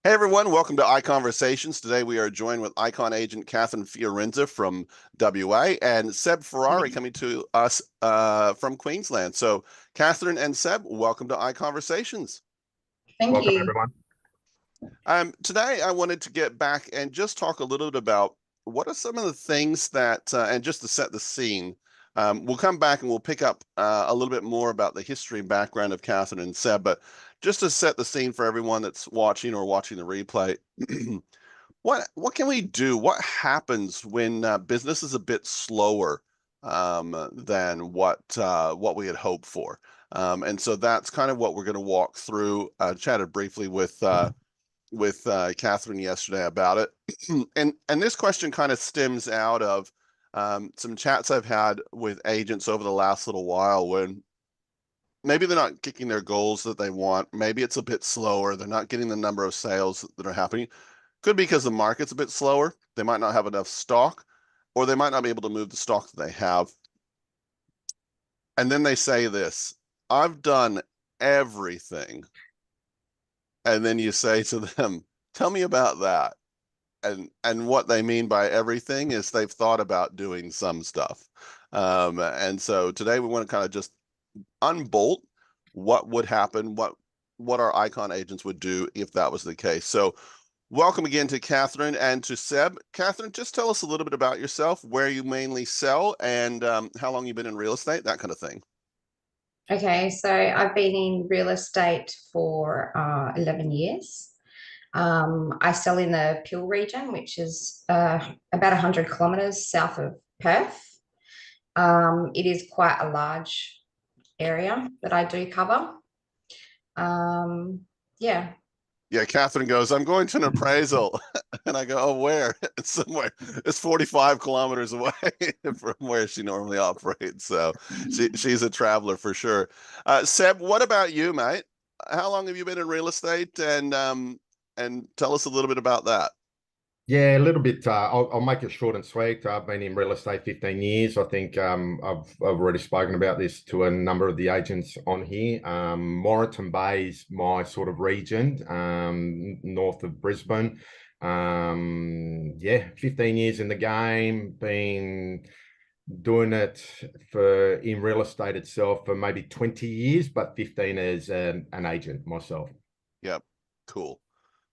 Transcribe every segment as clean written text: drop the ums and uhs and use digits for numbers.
Hey everyone, welcome to iConversations. Today we are joined with Icon agent Catherine Fiorenza from WA and Seb Ferrari coming to us from Queensland. So, Catherine and Seb, welcome to iConversations. Thank Welcome, you. everyone. Today I wanted to get back and just talk a little bit about what are some of the things that, and just to set the scene, we'll come back and we'll pick up a little bit more about the history and background of Catherine and Seb, but just to set the scene for everyone that's watching or watching the replay. What can we do? What happens when business is a bit slower than what we had hoped for? And so that's kind of what we're going to walk through. Chatted briefly with Catherine yesterday about it, and this question kind of stems out of some chats I've had with agents over the last little while when maybe they're not kicking their goals that they want. Maybe it's a bit slower. They're not getting the number of sales that are happening. Could be because the market's a bit slower. They might not have enough stock, or they might not be able to move the stock that they have. And then they say this, I've done everything. And then you say to them, tell me about that. And what they mean by everything is they've thought about doing some stuff. And so today we want to kind of just unbolt what would happen, what our icon agents would do if that was the case. So welcome again to Catherine and to Seb. Catherine, just tell us a little bit about yourself, where you mainly sell, and how long you've been in real estate, that kind of thing. Okay, so I've been in real estate for 11 years. I sell in the Peel region, which is about 100 kilometres south of Perth. It is quite a large area that I do cover. Yeah. Yeah, Catherine goes, I'm going to an appraisal. And I go, oh, where? It's somewhere. It's 45 kilometers away from where she normally operates. So she's a traveler for sure. Seb, what about you, mate? How long have you been in real estate? And tell us a little bit about that. Yeah, a little bit. I'll make it short and sweet. I've been in real estate 15 years. I think I've already spoken about this to a number of the agents on here. Moreton Bay is my sort of region, north of Brisbane. Yeah, 15 years in the game, been doing it for in real estate itself for maybe 20 years, but 15 as an agent myself. Yep. Cool.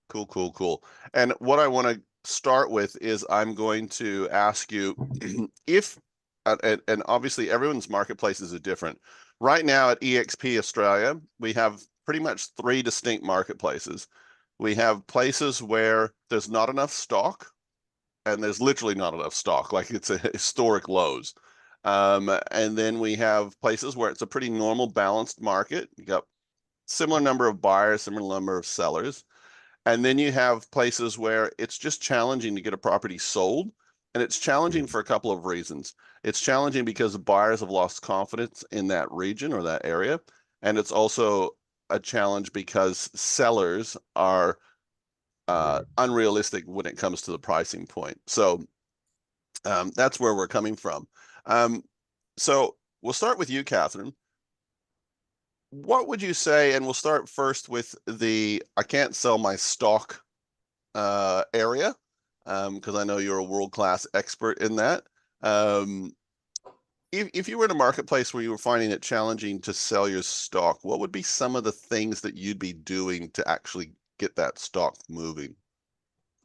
Cool, cool, cool. And what I want to start with is I'm going to ask you if, and obviously everyone's marketplaces are different. Right now at EXP Australia, we have pretty much three distinct marketplaces. We have places where there's not enough stock, and there's literally not enough stock, like it's a historic lows. And then we have places where it's a pretty normal, balanced market. You got similar number of buyers, similar number of sellers. And then you have places where it's just challenging to get a property sold. And it's challenging for a couple of reasons. It's challenging because buyers have lost confidence in that region or that area. And it's also a challenge because sellers are unrealistic when it comes to the pricing point. So that's where we're coming from. Um, so we'll start with you, Catherine. What would you say, and we'll start first with the I can't sell my stock area, because I know you're a world-class expert in that. Um, if you were in a marketplace where you were finding it challenging to sell your stock, what would be some of the things that you'd be doing to actually get that stock moving?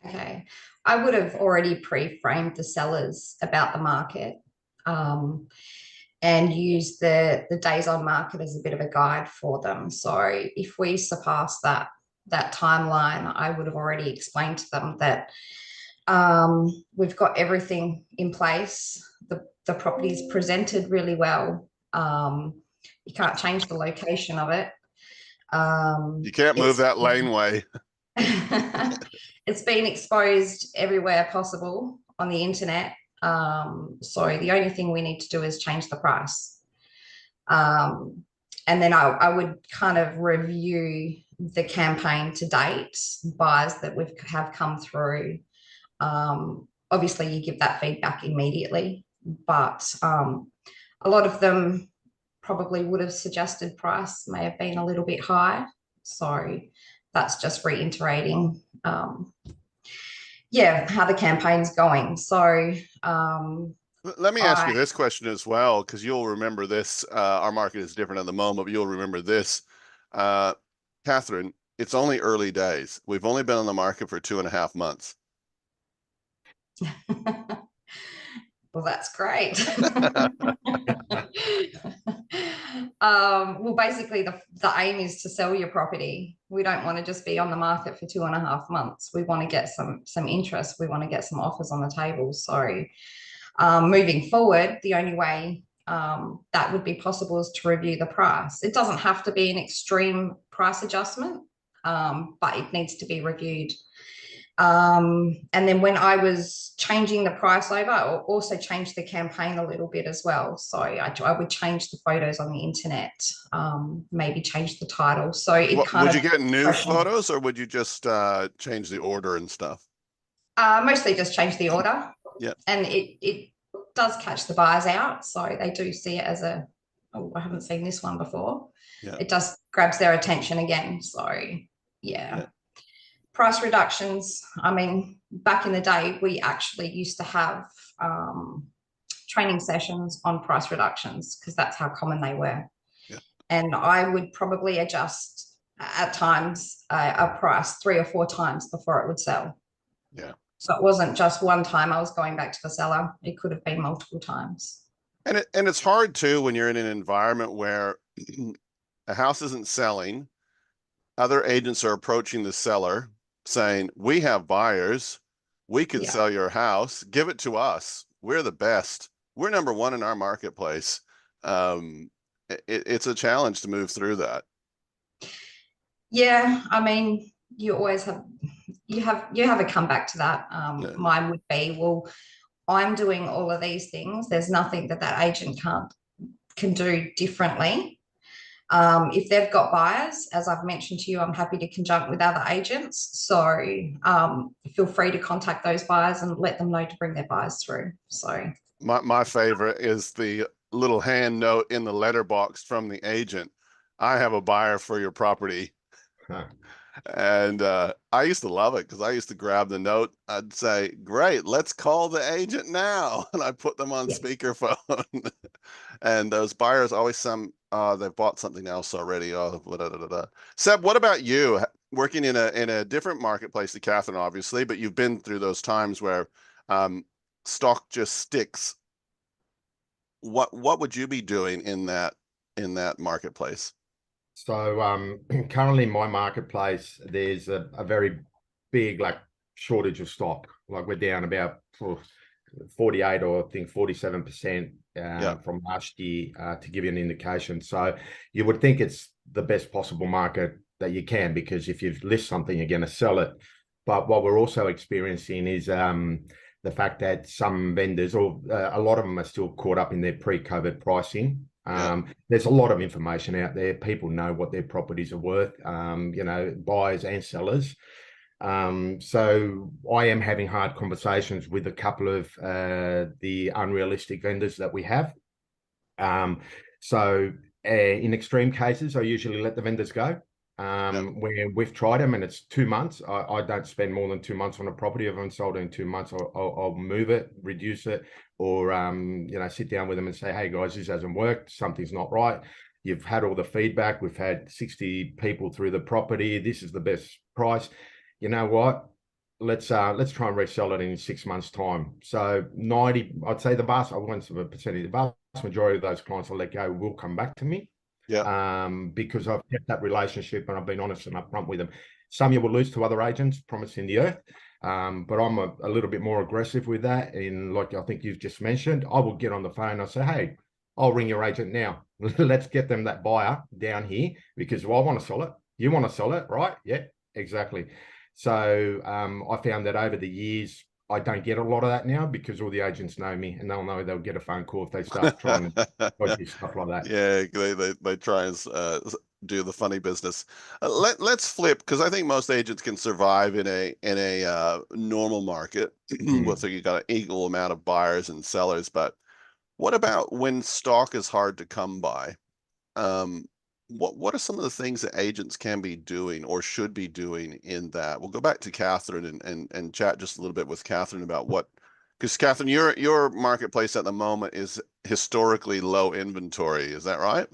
Okay. I would have already pre-framed the sellers about the market, and used the days on market as a bit of a guide for them. So if we surpass that timeline, I would have already explained to them that we've got everything in place. The property is presented really well. You can't change the location of it. You can't move It's that laneway. it's been exposed everywhere possible on the internet. So the only thing we need to do is change the price. And then I would kind of review the campaign to date, buyers that have come through. Obviously, you give that feedback immediately, but a lot of them probably would have suggested price may have been a little bit high. So that's just reiterating, yeah, how the campaign's going. So Let me ask you I, this question as well, because you'll remember this. Our market is different at the moment, but you'll remember this. Catherine, it's only early days. We've only been on the market for 2.5 months. well, that's great. Well, basically, the aim is to sell your property. We don't want to just be on the market for 2.5 months. We want to get some interest. We want to get some offers on the table. So moving forward, the only way that would be possible is to review the price. It doesn't have to be an extreme price adjustment, but it needs to be reviewed. And then when I was changing the price over, I also changed the campaign a little bit as well. So I would change the photos on the internet, maybe change the title. So it kind would of— you get new photos, or would you just change the order and stuff? Mostly just change the order. Yeah. And it does catch the buyers out. So they do see it as a, oh, I haven't seen this one before. Yeah. It just grabs their attention again. So yeah. Price reductions. I mean, back in the day, we actually used to have training sessions on price reductions because that's how common they were. Yeah. And I would probably adjust at times a price 3 or 4 times before it would sell. Yeah. So it wasn't just one time I was going back to the seller. It could have been multiple times. And it's hard too when you're in an environment where a house isn't selling, other agents are approaching the seller saying, we have buyers, we can sell your house, give it to us, we're the best, we're number one in our marketplace. It's a challenge to move through that. Yeah, I mean, you always have a comeback to that. Mine would be, well, I'm doing all of these things, there's nothing that agent can do differently. If they've got buyers, as I've mentioned to you, I'm happy to conjunct with other agents. So feel free to contact those buyers and let them know to bring their buyers through. So my favorite is the little hand note in the letterbox from the agent. I have a buyer for your property. Huh. And I used to love it because I used to grab the note. I'd say, great, let's call the agent now. And I put them on speakerphone. And those buyers always they've bought something else already. Oh, blah, blah, blah, blah. Seb, what about you? Working in a different marketplace to Catherine, obviously, but you've been through those times where stock just sticks. What would you be doing in that marketplace? So currently in my marketplace, there's a very big shortage of stock. Like we're down about 48 or I think 47% from last year, to give you an indication. So you would think it's the best possible market that you can, because if you list something, you're going to sell it. But what we're also experiencing is the fact that some vendors, or a lot of them, are still caught up in their pre-COVID pricing. There's a lot of information out there. People know what their properties are worth, buyers and sellers. So I am having hard conversations with a couple of the unrealistic vendors that we have. So in extreme cases, I usually let the vendors go. Where we've tried them and it's 2 months, I don't spend more than 2 months on a property. If I haven't sold it in 2 months, I'll move it, reduce it, or sit down with them and say, hey guys, this hasn't worked, something's not right. You've had all the feedback, we've had 60 people through the property, this is the best price. You know what, let's try and resell it in 6 months time. So 90, I'd say the vast majority of those clients I let go will come back to me. Because I've kept that relationship and I've been honest and upfront with them. Some you will lose to other agents, promising the earth. But I'm a little bit more aggressive with that. And like I think you've just mentioned, I will get on the phone and I'll say, hey, I'll ring your agent now. Let's get them that buyer down here, because I want to sell it. You want to sell it, right? Yeah, exactly. So I found that over the years, I don't get a lot of that now, because all the agents know me and they'll know they'll get a phone call if they start trying to do stuff like that. Yeah, they try and do the funny business. Let's flip, because I think most agents can survive in a normal market. Well, so you got an equal amount of buyers and sellers, but what about when stock is hard to come by? what are some of the things that agents can be doing or should be doing in that? We'll go back to Catherine and chat just a little bit with Catherine about what, because Catherine, your marketplace at the moment is historically low inventory. Is that right?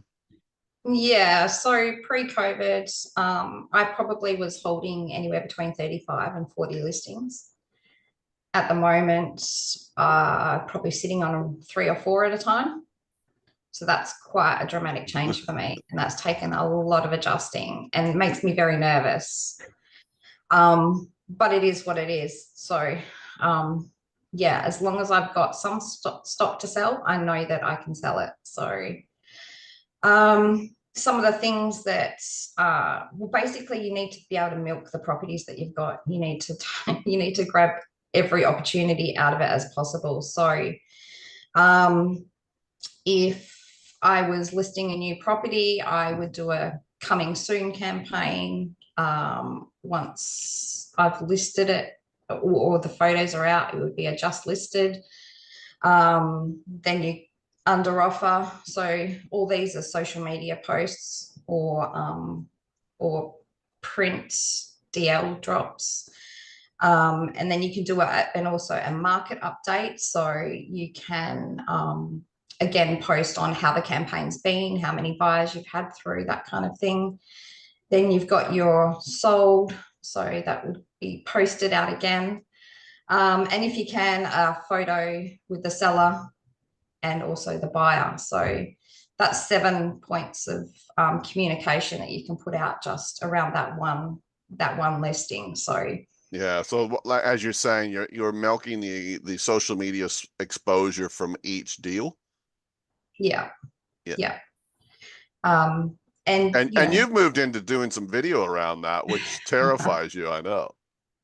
Yeah, so pre-COVID, I probably was holding anywhere between 35 and 40 listings. At the moment, probably sitting on 3 or 4 at a time. So that's quite a dramatic change for me. And that's taken a lot of adjusting and makes me very nervous. But it is what it is. So yeah, as long as I've got some stock to sell, I know that I can sell it. So some of the things that well, basically you need to be able to milk the properties that you've got. You need to grab every opportunity out of it as possible. So if I was listing a new property, I would do a coming soon campaign. Once I've listed it or the photos are out, it would be a just listed. Then you under offer. So all these are social media posts or print DL drops. And then you can do it and also a market update. So you can again post on how the campaign's been, how many buyers you've had through, that kind of thing. Then you've got your sold, so that would be posted out again. And if you can, a photo with the seller and also the buyer. So that's 7 points of communication that you can put out just around that one listing. So Yeah. So like, as you're saying, you're milking the social media exposure from each deal. yeah. Yeah. Yeah. And you've moved into doing some video around that, which terrifies you, I know.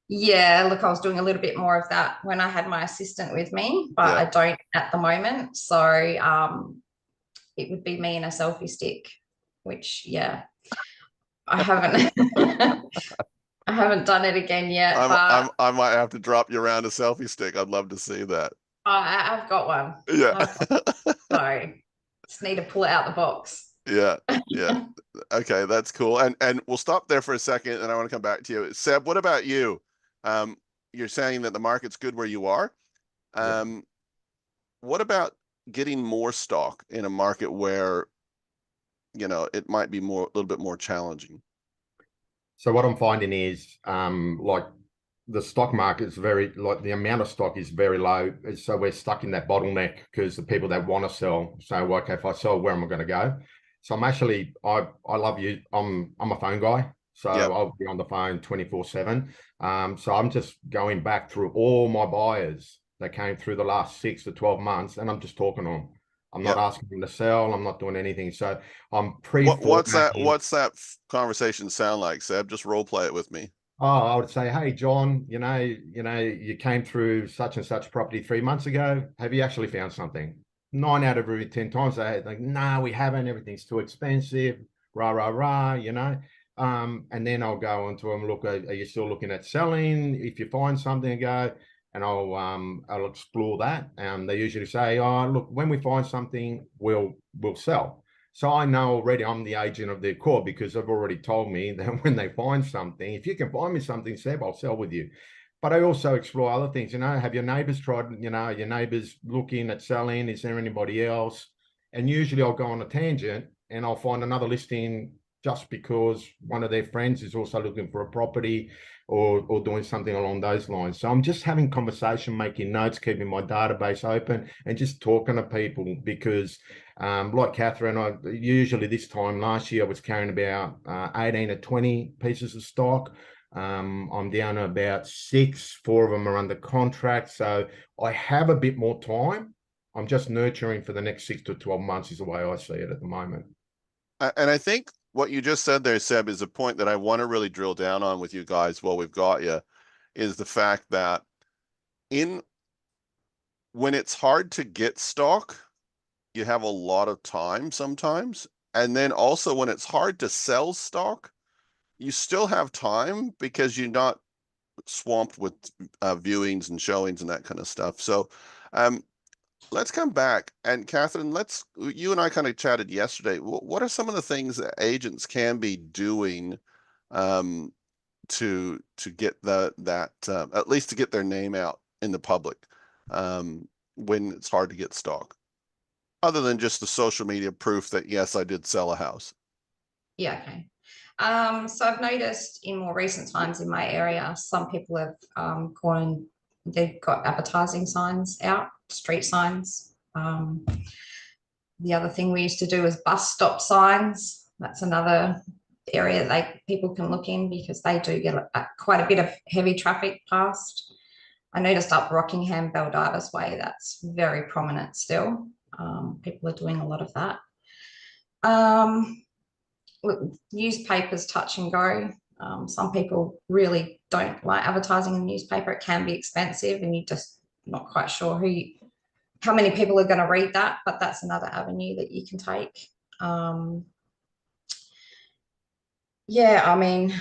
Yeah, look, I was doing a little bit more of that when I had my assistant with me, but Yeah. I don't at the moment. So it would be me in a selfie stick, which yeah, I haven't I haven't done it again yet, but I might have to drop you around a selfie stick. I'd love to see that. I've got one. Yeah. So just need to pull it out the box. Yeah. Yeah. Okay, that's cool. And we'll stop there for a second, and I want to come back to you. Seb, what about you? You're saying that the market's good where you are. What about getting more stock in a market where, it might be a little bit more challenging? So what I'm finding is like the stock market is the amount of stock is very low. So we're stuck in that bottleneck because the people that want to sell say, well, okay, if I sell, where am I going to go? So I'm actually, I love you. I'm a phone guy. So Yep. I'll be on the phone 24/7. So I'm just going back through all my buyers that came through the last 6 to 12 months, and I'm just talking to them. I'm not asking them to sell. I'm not doing anything. So I'm What's that conversation sound like, Seb? Just role play it with me. Oh, I would say, hey, John, you came through such and such property 3 months ago. Have you actually found something? 9 out of every 10 times they like, no, we haven't. Everything's too expensive. Rah, rah, rah, And then I'll go on to them, look, are you still looking at selling? If you find something, go, and I'll explore that. They usually say, oh, look, when we find something, we'll sell. So I know already I'm the agent of their core because they've already told me that when they find something, if you can find me something, Seb, I'll sell with you. But I also explore other things. Have your neighbors tried, your neighbors looking at selling? Is there anybody else? And usually I'll go on a tangent and I'll find another listing just because one of their friends is also looking for a property or doing something along those lines. So I'm just having conversation, making notes, keeping my database open and just talking to people because like Catherine, usually this time last year I was carrying about 18 or 20 pieces of stock. I'm down to about 6, 4 of them are under contract. So I have a bit more time. I'm just nurturing for the next 6 to 12 months is the way I see it at the moment. And I think what you just said there, Seb, is a point that I want to really drill down on with you guys while we've got you, is the fact that when it's hard to get stock, you have a lot of time sometimes. And then also when it's hard to sell stock, you still have time because you're not swamped with viewings and showings and that kind of stuff. So let's come back. And Catherine, you and I kind of chatted yesterday. What are some of the things that agents can be doing um, to get that at least to get their name out in the public when it's hard to get stock, other than just the social media proof that yes, I did sell a house? Yeah, okay. So I've noticed in more recent times in my area, some people have gone and they've got advertising signs out, street signs. The other thing we used to do is bus stop signs. That's another area like people can look in because they do get quite a bit of heavy traffic past. I noticed up Rockingham Beldivis Way, that's very prominent still. People are doing a lot of that. Newspapers touch and go. Some people really don't like advertising in the newspaper. It can be expensive and you're just not quite sure how many people are going to read that, but that's another avenue that you can take. Yeah, I mean,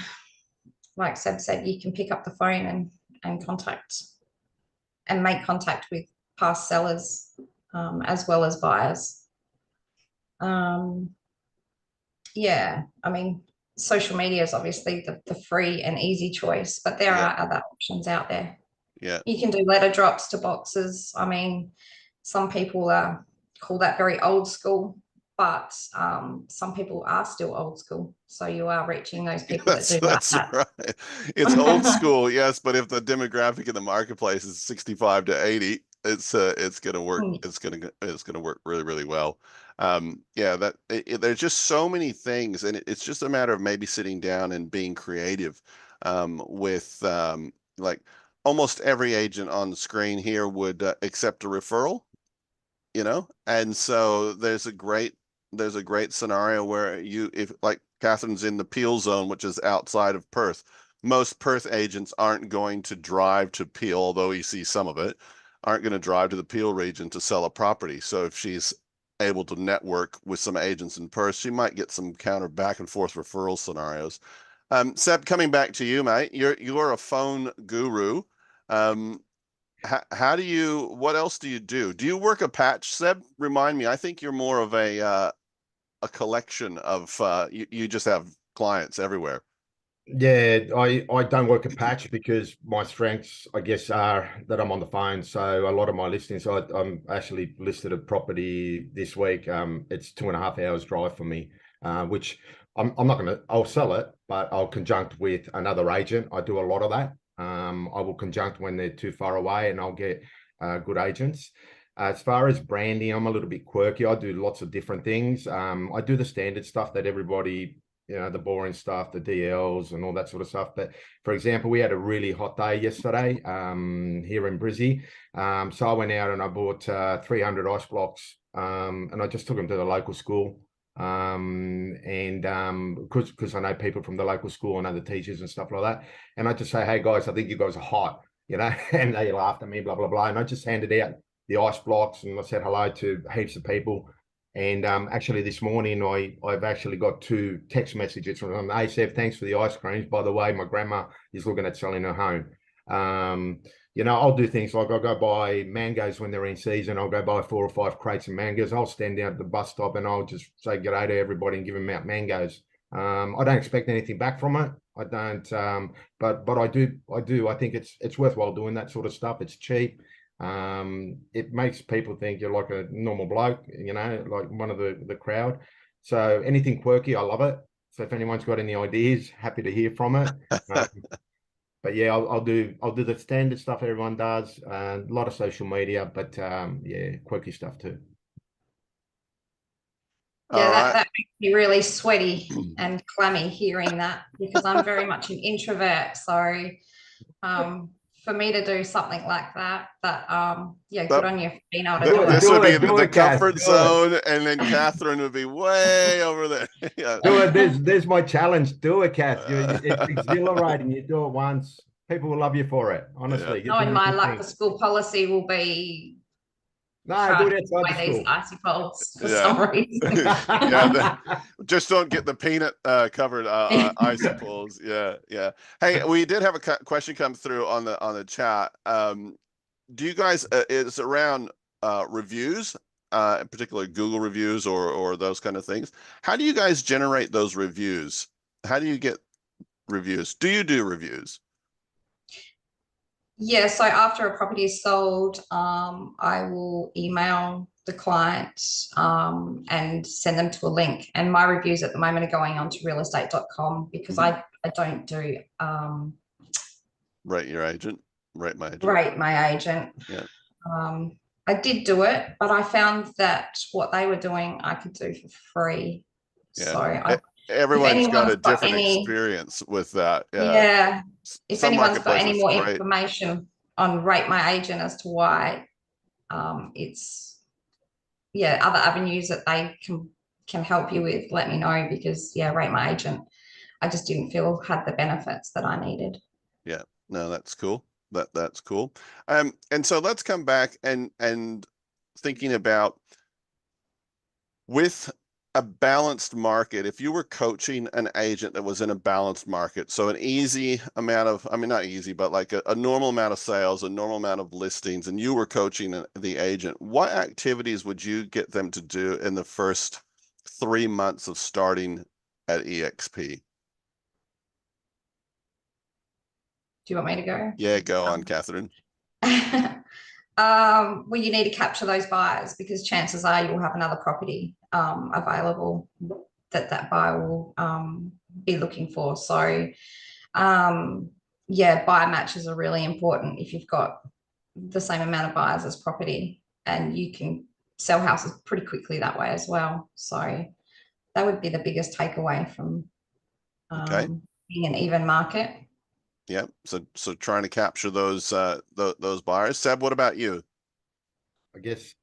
like Seb said, you can pick up the phone and contact and make contact with past sellers as well as buyers. Yeah, I mean, social media is obviously the free and easy choice, but there Yeah. are other options out there. Yeah. You can do letter drops to boxes. I mean, some people call that very old school, but some people are still old school. So you are reaching those people that do like That's that. right. It's old school, yes, but if the demographic in the marketplace is 65 to 80, it's gonna work. It's gonna work really, really well. Yeah, there's just so many things, and it's just a matter of maybe sitting down and being creative with like almost every agent on the screen here would accept a referral, and so there's a great scenario where if like Catherine's in the Peel zone, which is outside of Perth. Most Perth agents aren't going to drive to Peel, although you see some of it, aren't going to drive to the Peel region to sell a property. So if she's able to network with some agents in Perth, she might get some counter back and forth referral scenarios. Seb, coming back to you, mate, you're a phone guru. Um, what else do you do? Do you work a patch, Seb? Remind me. I think you're more of a collection of you just have clients everywhere. Yeah, I don't work a patch because my strengths, I guess, are that I'm on the phone. So a lot of my listings, I'm actually listed a property this week. It's 2.5 hours drive for me, which I'm not I'll sell it, but I'll conjunct with another agent. I do a lot of that. I will conjunct when they're too far away, and I'll get good agents. As far as branding, I'm a little bit quirky. I do lots of different things. I do the standard stuff that everybody, the boring stuff, the DLs and all that sort of stuff. But for example, we had a really hot day yesterday here in Brizzy. So I went out and I bought 300 ice blocks and I just took them to the local school. And because I know people from the local school and other teachers and stuff like that. And I just say, hey guys, I think you guys are hot, and they laughed at me, blah, blah, blah. And I just handed out the ice blocks and I said hello to heaps of people. And actually this morning, I've actually got 2 text messages from them. Hey, Seb, thanks for the ice creams. By the way, my grandma is looking at selling her home. I'll do things like I'll go buy mangoes when they're in season. I'll go buy 4 or 5 crates of mangoes. I'll stand down at the bus stop and I'll just say g'day to everybody and give them out mangoes. I don't expect anything back from it. I don't, but I do. I think it's worthwhile doing that sort of stuff. It's cheap. It makes people think you're like a normal bloke, like one of the crowd. So anything quirky, I love it. So if anyone's got any ideas, happy to hear from it. But yeah, I'll do the standard stuff everyone does. A lot of social media, but yeah, quirky stuff too. Yeah, that makes me really sweaty and clammy hearing that because I'm very much an introvert. So for me to do something like that, but yeah, good on you for being able to do it. This would be the Kath, comfort zone, and then Catherine would be way over there. Yeah. Do it. There's my challenge. Do it, Kath. It's exhilarating. You do it once, people will love you for it. Honestly. Yeah. In my luck, the school policy will be no, do it outside the these school. icy balls for some reason. Just don't get the peanut covered icy balls. Yeah. Hey, we did have a question come through on the chat. Do you guys it's around reviews, particularly Google reviews or those kind of things. How do you guys generate those reviews? How do you get reviews? Do you do reviews? Yeah, so after a property is sold, I will email the client and send them to a link. And my reviews at the moment are going on to realestate.com because I don't do Rate your agent, rate my agent. Rate my agent. Yeah. I did do it, but I found that what they were doing, I could do for free. Yeah. So everyone's got a anyone's got different any- experience with that. Yeah. If Some anyone's got any marketplaces, more great. information on Rate My Agent as to why it's other avenues that they can help you with, let me know, because Rate My Agent, I just didn't feel had the benefits that I needed. Yeah, no, that's cool. That's cool. And so let's come back and thinking about with a balanced market, if you were coaching an agent that was in a balanced market, so an easy amount of, I mean, not easy, but like a normal amount of sales, a normal amount of listings, and you were coaching the agent, what activities would you get them to do in the first 3 months of starting at EXP? Do you want me to go? Yeah, go on, Catherine. Well, you need to capture those buyers because chances are you'll have another property available that buyer will be looking for. So, buyer matches are really important if you've got the same amount of buyers as property, and you can sell houses pretty quickly that way as well. So that would be the biggest takeaway from being an even market. Yeah. So trying to capture those buyers. Seb, what about you? I guess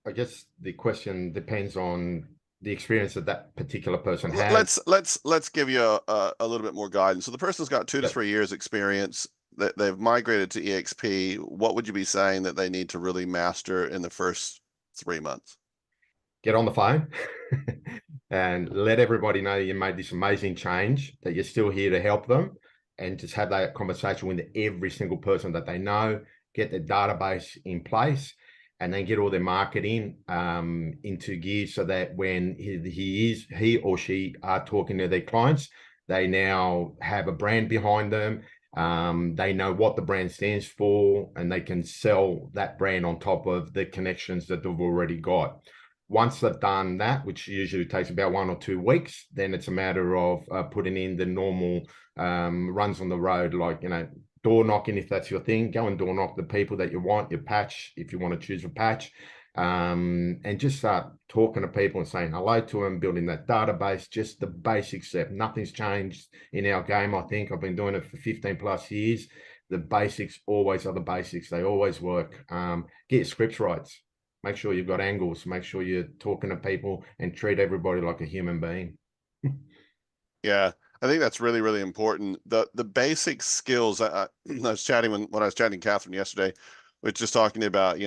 the question depends on the experience that that particular person has. Let's give you a little bit more guidance. So the person's got 2 to 3 years experience, that they've migrated to EXP. What would you be saying that they need to really master in the first 3 months? Get on the phone and let everybody know you made this amazing change, that you're still here to help them, and just have that conversation with every single person that they know, get their database in place, and then get all their marketing into gear so that when he or she are talking to their clients, they now have a brand behind them. They know what the brand stands for, and they can sell that brand on top of the connections that they've already got. Once they've done that, which usually takes about 1 or 2 weeks, then it's a matter of putting in the normal runs on the road, like, door knocking, if that's your thing. Go and door knock the people that you want, your patch, if you want to choose a patch, and just start talking to people and saying hello to them, building that database, just the basic step. Nothing's changed in our game. I think I've been doing it for 15 plus years. The basics always are the basics. They always work. Get your scripts right. Make sure you've got angles. Make sure you're talking to people and treat everybody like a human being. Yeah, I think that's really, really important. The basic skills. I was chatting when I was chatting to Catherine yesterday, we're just talking about,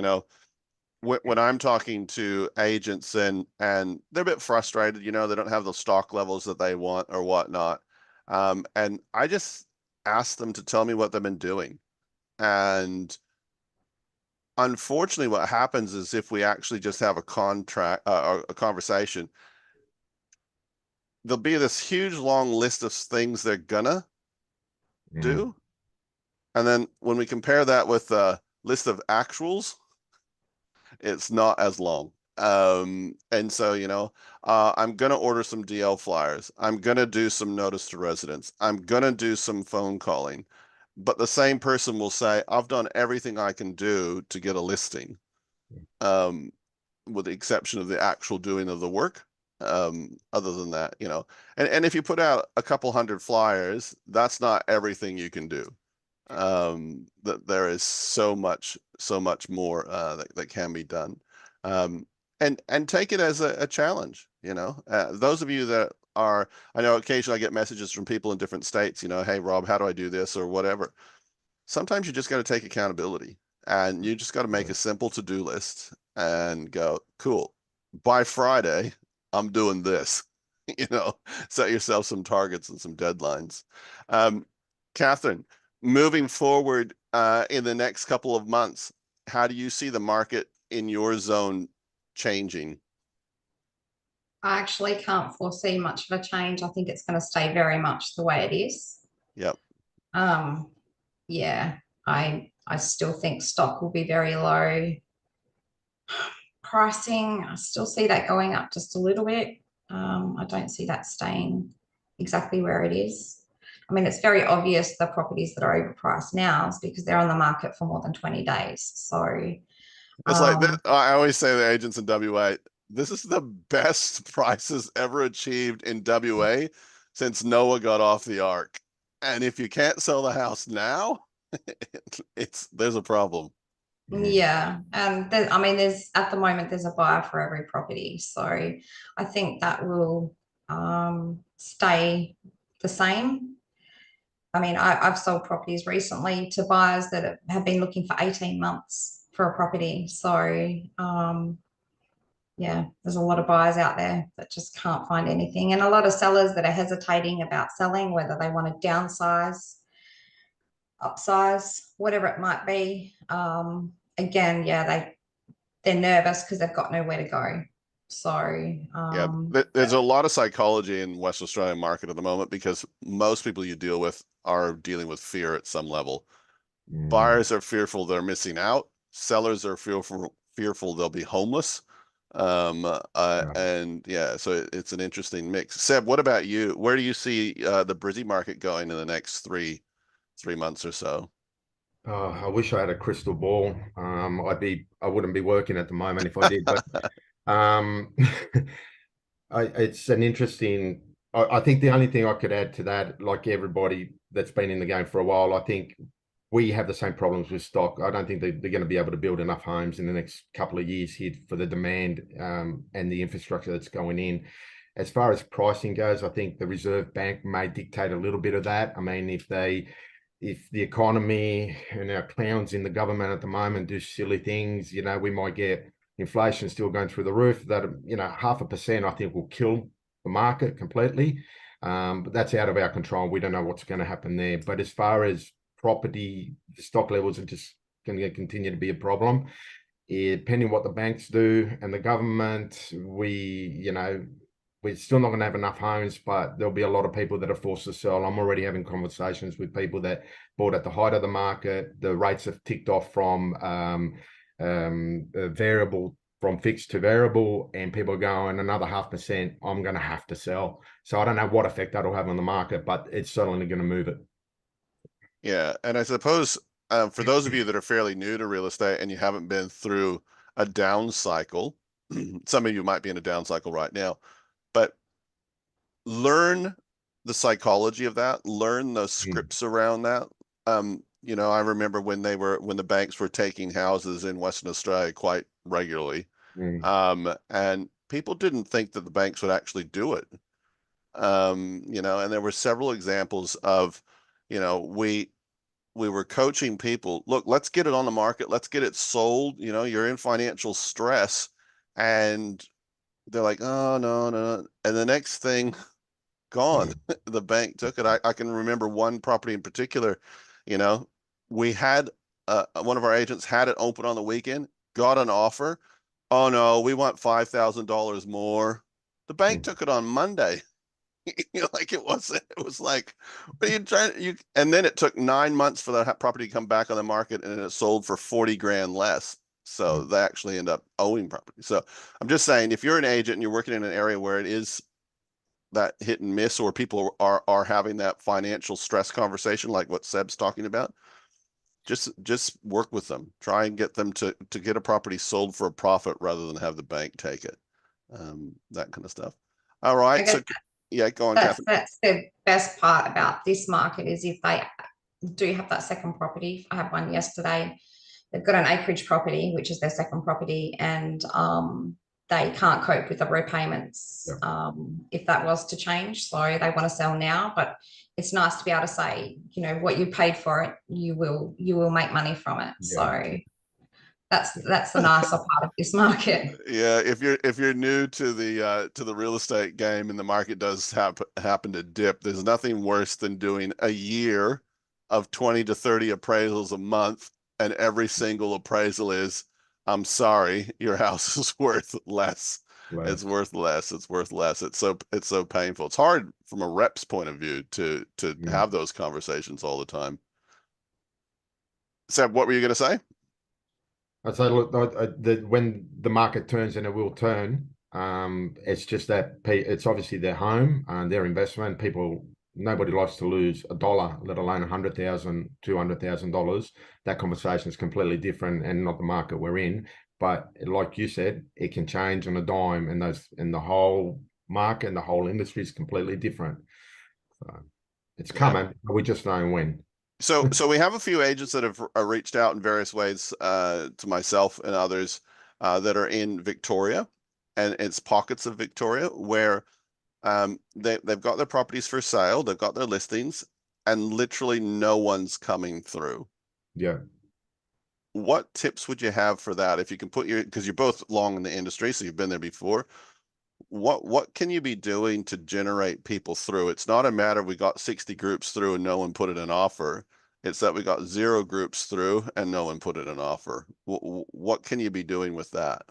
when I'm talking to agents and they're a bit frustrated, they don't have the stock levels that they want or whatnot. And I just ask them to tell me what they've been doing. And unfortunately, what happens is if we actually just have a conversation, there'll be this huge long list of things they're gonna do. And then when we compare that with a list of actuals, it's not as long. And so, I'm gonna order some DL flyers. I'm gonna do some notice to residents. I'm gonna do some phone calling. But the same person will say, I've done everything I can do to get a listing, with the exception of the actual doing of the work. Other than that, and if you put out a couple hundred flyers, that's not everything you can do. That there is so much more that can be done. And take it as a challenge. Those of you that are, I know occasionally I get messages from people in different states, hey Rob, how do I do this or whatever. Sometimes you just got to take accountability, and you just got to make a simple to-do list and go, cool, by Friday I'm doing this. Set yourself some targets and some deadlines. Catherine, moving forward in the next couple of months, how do you see the market in your zone changing? I actually can't foresee much of a change. I think it's going to stay very much the way it is. Yep. Yeah, I still think stock will be very low. Pricing, I still see that going up just a little bit. I don't see that staying exactly where it is. I mean, it's very obvious the properties that are overpriced now is because they're on the market for more than 20 days. So It's like I always say to the agents in WA, this is the best prices ever achieved in WA since Noah got off the ark. And if you can't sell the house now, there's a problem. yeah, and I mean, there's at the moment there's a buyer for every property, so I think that will stay the same. I mean, I've sold properties recently to buyers that have been looking for 18 months for a property. So yeah, there's a lot of buyers out there that just can't find anything, and a lot of sellers that are hesitating about selling, whether they want to downsize, upsize, whatever it might be. Again, yeah, they're nervous because they've got nowhere to go. So Yeah, there's a lot of psychology in West Australian market at the moment because most people you deal with are dealing with fear at some level. Buyers are fearful they're missing out. Sellers are fearful they'll be homeless. And yeah, so it's an interesting mix. Seb, what about you? Where do you see the Brizzy market going in the next three months or so? Oh, I wish I had a crystal ball. I wouldn't be working at the moment if I did, but um, it's an interesting. I think the only thing I could add to that, like everybody that's been in the game for a while, I think we have the same problems with stock. I don't think they're going to be able to build enough homes in the next couple of years here for the demand and the infrastructure that's going in. As far as pricing goes, I think the Reserve Bank may dictate a little bit of that. I mean, if the economy and our clowns in the government at the moment do silly things, we might get inflation still going through the roof. That 0.5%, I think, will kill the market completely. But that's out of our control. We don't know what's going to happen there. But as far as property, the stock levels are just going to continue to be a problem. Depending on what the banks do and the government, we're still not going to have enough homes, but there'll be a lot of people that are forced to sell. I'm already having conversations with people that bought at the height of the market. The rates have ticked off from variable, from fixed to variable, and people are going another 0.5%. I'm going to have to sell. So I don't know what effect that'll have on the market, but it's certainly going to move it. Yeah, and I suppose for those of you that are fairly new to real estate and you haven't been through a down cycle, some of you might be in a down cycle right now, but learn the psychology of that, learn those scripts around that. I remember when the banks were taking houses in Western Australia quite regularly. And people didn't think that the banks would actually do it. And there were several examples of, we were coaching people, look, let's get it on the market, let's get it sold, you're in financial stress. And they're like, oh, no. And the next thing, gone. The bank took it. I can remember one property in particular, we had one of our agents had it open on the weekend, got an offer. Oh no, we want $5,000 more. The bank took it on Monday. Like it was like, what are you trying and then it took 9 months for the property to come back on the market and it sold for 40 grand less. So they actually end up owing property. So I'm just saying, if you're an agent and you're working in an area where it is that hit and miss, or people are having that financial stress conversation, like what Seb's talking about, just work with them. Try and get them to get a property sold for a profit rather than have the bank take it. That kind of stuff. All right. So yeah, go on, Catherine. That's the best part about this market is if they do have that second property. I had one yesterday. They've got an acreage property, which is their second property, and they can't cope with the repayments if that was to change. So they want to sell now, but it's nice to be able to say, what you paid for it, you will make money from it. So that's the nicer part of this market. Yeah, if you're new to the real estate game and the market does happen to dip, there's nothing worse than doing a year of 20 to 30 appraisals a month, and every single appraisal is, I'm sorry, your house is worth less. Well, It's worth less. It's worth less. It's so painful. It's hard from a rep's point of view to have those conversations all the time. Seb, what were you going to say? I'd say, look, when the market turns, and it will turn, it's just that it's obviously their home and their investment. Nobody likes to lose a dollar, let alone $100,000, $200,000. That conversation is completely different and not the market we're in. But like you said, it can change on a dime, and the whole market and the whole industry is completely different. So it's coming. We just know when. So we have a few agents that have reached out in various ways to myself and others that are in Victoria, and it's pockets of Victoria where they've got their properties for sale, they've got their listings, and literally no one's coming through. Yeah. What tips would you have for that? If you can put because you're both long in the industry, so you've been there before. What can you be doing to generate people through? It's not a matter we got 60 groups through and no one put in an offer. It's that we got 0 groups through and no one put in an offer. What can you be doing with that?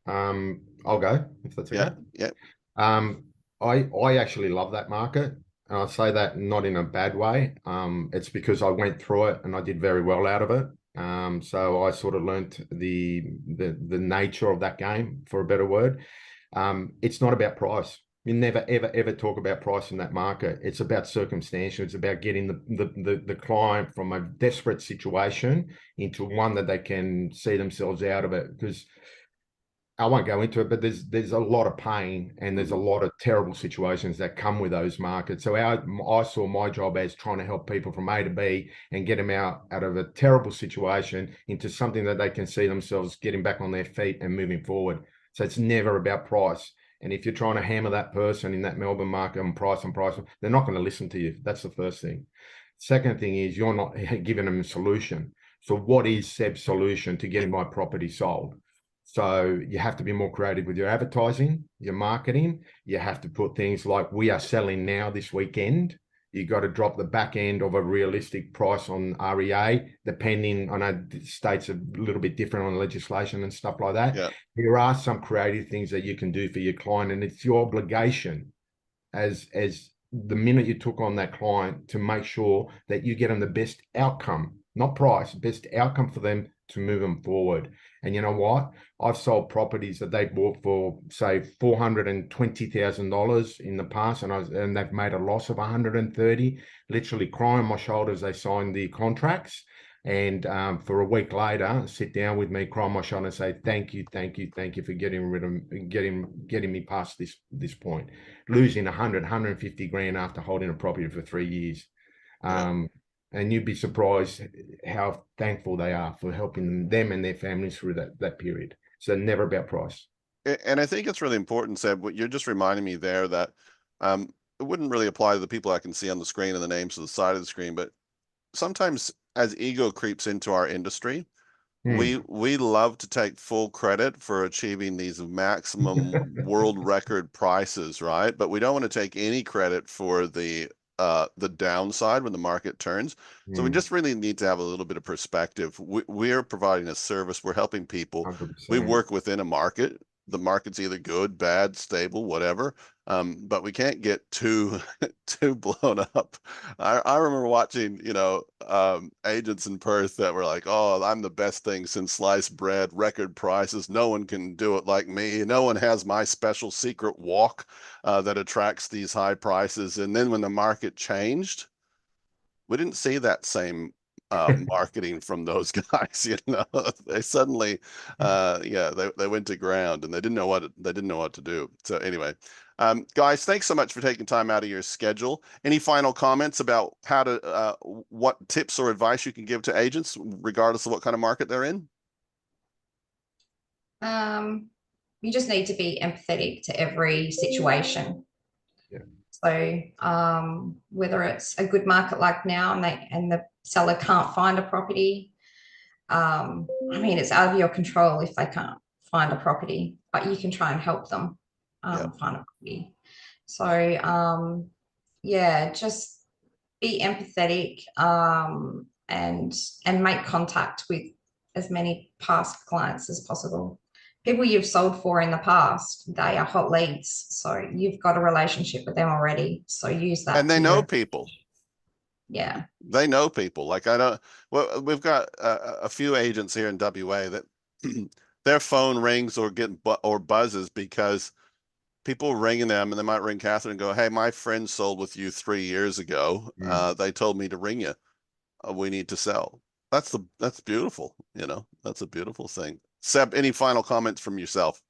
I'll go if that's okay. Yeah. I actually love that market, and I say that not in a bad way. It's because I went through it and I did very well out of it. So I sort of learnt the nature of that game, for a better word. It's not about price. You never, ever talk about price in that market. It's about circumstantial. It's about getting the client from a desperate situation into one that they can see themselves out of it. Because I won't go into it, but there's a lot of pain and there's a lot of terrible situations that come with those markets. So I saw my job as trying to help people from A to B and get them out of a terrible situation into something that they can see themselves getting back on their feet and moving forward. So it's never about price. And if you're trying to hammer that person in that Melbourne market on price, they're not going to listen to you. That's the first thing. Second thing is you're not giving them a solution. So what is Seb's solution to getting my property sold? So you have to be more creative with your advertising, your marketing. You have to put things like, we are selling now this weekend. You got to drop the back end of a realistic price on REA, depending. I know the states are a little bit different on legislation and stuff like that. Yeah. There are some creative things that you can do for your client, and it's your obligation as the minute you took on that client to make sure that you get them the best outcome, not price, best outcome for them to move them forward. And you know what? I've sold properties that they bought for, say, $420,000 in the past, and they've made a loss of 130. Literally crying on my shoulders. They signed the contracts, and for a week later, sit down with me, cry on my shoulder, and say, "Thank you for getting me past this point." Losing 150 grand after holding a property for 3 years. And you'd be surprised how thankful they are for helping them and their families through that period. So never about price. And I think it's really important, Seb, what you're just reminding me there that it wouldn't really apply to the people I can see on the screen and the names to the side of the screen, but sometimes as ego creeps into our industry, we love to take full credit for achieving these maximum world record prices, right? But we don't want to take any credit for the downside when the market turns. So we just really need to have a little bit of perspective. We're providing a service. We're helping people. 100%. We work within a market. The market's either good, bad, stable, whatever. But we can't get too blown up. I remember watching, agents in Perth that were like, "Oh, I'm the best thing since sliced bread, record prices. No one can do it like me. No one has my special secret walk that attracts these high prices." And then when the market changed, we didn't see that same marketing from those guys. They suddenly they went to ground and they didn't know what to do. So anyway, guys, thanks so much for taking time out of your schedule. Any final comments about how to what tips or advice you can give to agents regardless of what kind of market they're in? You just need to be empathetic to every situation. So whether it's a good market like now and the seller can't find a property, it's out of your control if they can't find a property, but you can try and help them find a property. So just be empathetic and make contact with as many past clients as possible. People you've sold for in the past, they are hot leads. So you've got a relationship with them already. So use that. And they to know your- people. Yeah. They know people. Like I don't. Well, we've got a few agents here in WA that their phone rings or or buzzes because people ringing them, and they might ring Catherine and go, "Hey, my friend sold with you 3 years ago. They told me to ring you. We need to sell." That's beautiful. You know, that's a beautiful thing. Seb, any final comments from yourself?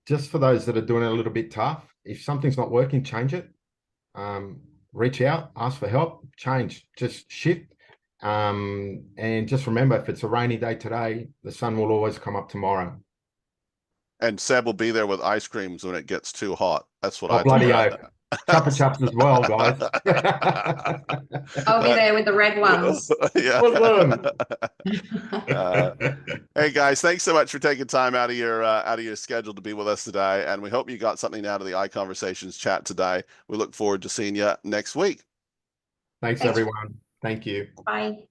Just for those that are doing it a little bit tough, if something's not working, change it. Reach out, ask for help, change, just shift. And just remember, if it's a rainy day today, the sun will always come up tomorrow. And Seb will be there with ice creams when it gets too hot. That's what Oh, I bloody do. oath. Chupa chups as well, guys. I'll be there with the red ones. Yeah. Awesome. Hey guys, thanks so much for taking time out of your schedule to be with us today, and we hope you got something out of the iConversations chat today. We look forward to seeing you next week. Thanks, everyone. Thank you. Bye.